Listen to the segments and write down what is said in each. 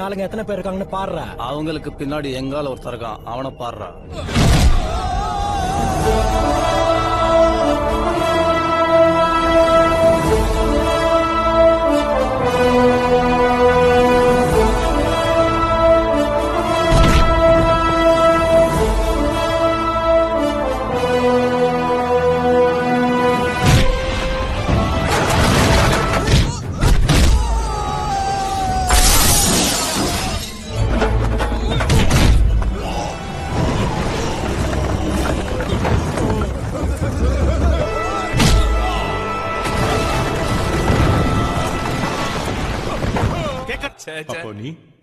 ஆளுங்க எத்தனை பேர் இருக்காங்கன்னு பாடுறா. அவங்களுக்கு பின்னாடி எங்கால ஒருத்தர் இருக்கான், அவனை பாடுறா.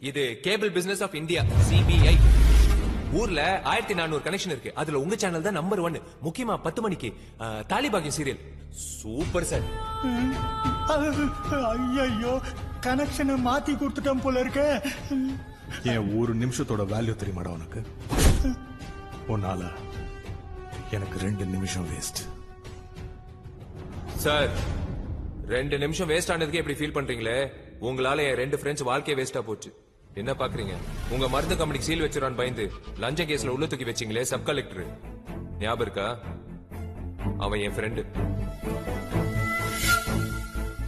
இது cable business of India CBI. ஊர்ல 1400 கனெக்ஷன் இருக்கு. அதுல உங்க சேனல் தான் நம்பர் 1. முக்கியமா 10 மணிக்கு தாலிபாகியம் சீரியல் சூப்பர் சார். ஐயோ கனெக்ஷனை மாத்தி கொடுத்துட்டோம் போல இருக்க. என் ஒரு நிமிஷத்தோட வேல்யூ தெரியுமாடா உனக்கு? உன்னால எனக்கு 2 நிமிஷம் வேஸ்ட். சார் 2 நிமிஷம் வேஸ்ட் ஆனதுக்கு எப்படி ஃபீல் பண்றீங்களே? உங்களால என் 2 ஃப்ரெண்ட்ஸ் வாழ்க்கைய வேஸ்டா போச்சு. என்ன பாக்குறீங்க? உங்க மருந்து கம்பெனிக்கு சீல் வச்சிரான் பயந்து லஞ்ச கேஸ்ல உள்ள தூக்கி வச்சீங்களே சப் கலெக்டர், ஞாபகம் இருக்கா? அவன் என் ஃப்ரெண்டு.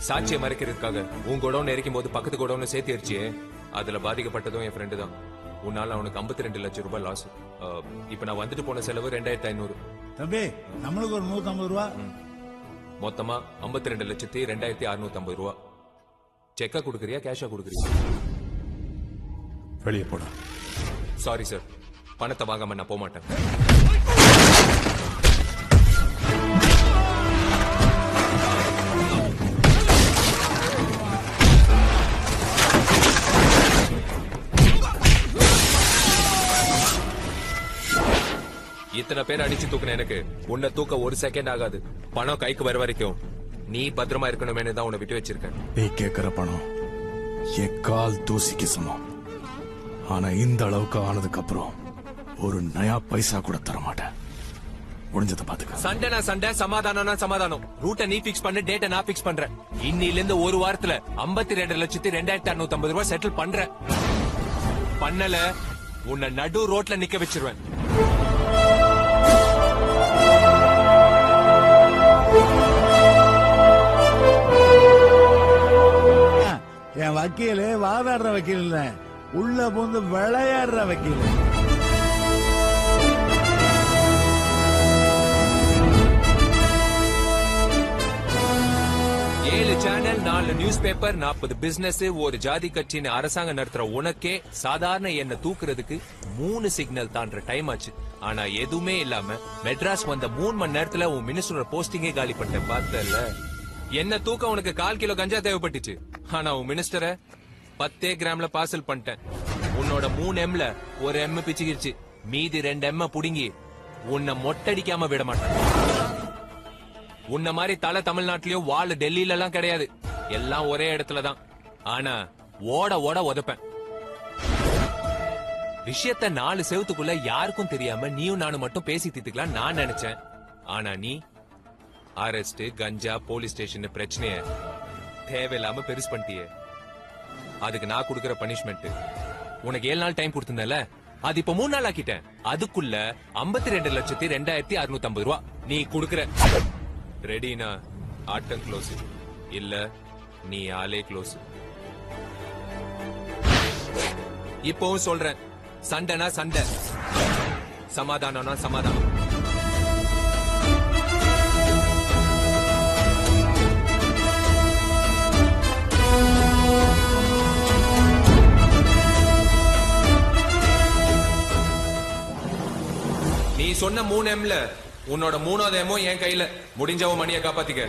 சாட்சியை மறைக்கிறதுக்காக உங்க குடோன் எரிக்கும் போது பக்கத்து குடோன்னு சேர்த்து எரிச்சியே, அதுல பாதிக்கப்பட்டதும் என் ஃப்ரெண்டு தான். உன்னால அவனுக்கு 52 லட்சம் ரூபாய் லாஸ். இப்ப நான் வந்துட்டு போன செலவு 2500. தம்பி நம்மளுக்கு ஒரு 150 ரூபா. மொத்தமா 52,02,650 ரூபா. செக்கா கொடுக்கறியா கேஷா கொடுக்கறியா? வெளியே போட. சாரி சார், பணத்தை வாங்காம நான் போக மாட்டேன். இத்தனை பேர் அடிச்சு தூக்குன எனக்கு உன்னை தூக்க 1 செகண்ட் ஆகாது. பணம் கைக்கு வர வரைக்கும் நீ பத்திரமா இருக்கணுமே தான் உன்னை விட்டு வச்சிருக்கேன். நீ கேட்கிற பணம் என் கால் தூசிக்கு சமம். ஆனா இந்த அளவுக்கு ஆனதுக்கு அப்புறம் ஒரு நயா பைசா கூட தர மாட்டேன். முடிஞ்சத பாத்துக்க. சண்டைனா சண்டை, சமாதானம்னா சமாதானம். ரூட்டை நீ பிக்ஸ் பண்ண, டேட்டை நான் பிக்ஸ் பண்றேன். இன்னில இருந்து ஒரு வாரத்துல 52,02,250 ரூபாய் செட்டில் பண்றேன். பண்ணல உன்னை நடு ரோட்ல நிக்க வச்சிருவேன். என் வக்கீல் வாதாடுற வக்கீல் இல்ல, உள்ள போந்து விளையாடுற வக்கீல். சேனல், 4 நியூஸ் பேப்பர், 40 பிசினஸ், ஒரு ஜாதி கட்சின்னு அரசாங்கம் நடத்துற உனக்கே சாதாரண என்ன தூக்குறதுக்கு 3 சிக்னல் தாண்ட டைம் ஆச்சு. ஆனா எதுவுமே இல்லாம மெட்ராஸ் வந்த 3 மணி நேரத்துல உன் மினிஸ்டரோட போஸ்டிங்கே காலி பண்ண பார்த்தல. என்ன தூக்க உனக்கு 1/4 கிலோ கஞ்சா தேவைப்பட்டுச்சு. ஆனா உன் மினிஸ்டரை 10 கிராம்ல பார்சல் பண்ணிட்டேன். உன்னோட 3 எம்ல ஒரு எம் பிச்சுக்கிருச்சு. மீதி 2 எம் புடுங்கி உன்னை மொட்டடிக்காம விட மாட்டேன். உன்ன மாதிரி தலை தமிழ்நாட்டிலயும் வால் டெல்லியில எல்லாம் கிடையாது. எல்லாம் ஒரே இடத்துலதான். ஆனா ஓட ஓட உதப்பேன். விஷயத்த 4 செவத்துக்குள்ள யாருக்கும் தெரியாம நீயும் நானும் மட்டும் பேசி தீர்த்துக்கலாம் நான் நினைச்சேன். ஆனா நீ அரெஸ்ட், கஞ்சா, போலீஸ் ஸ்டேஷன் பிரச்சனைய தேவையில்லாம பெருசு பண்ணிட்டியே. அதுக்கு நான் கொடுக்கற பனிஷ்மெண்ட் உனக்கு 7 நாள் டைம் கொடுத்திருந்தல, அது இப்ப 3 நாள் ஆக்கிட்டேன். அதுக்குள்ள 52,02,250 ரூபா நீ கொடுக்கற. ரெடினா ஆட்டம் க்ளோஸ், இல்ல நீ ஆலே க்ளோஸ். இப்பவும் சொல்றேன், சண்டைனா சண்டை, சமாதானம்னா சமாதானம். நீ சொன்ன 3 எம்ல உன்னோட 3வது எம்மோ என் கையில. முடிஞ்சவன் மணியை காப்பாத்திக்க.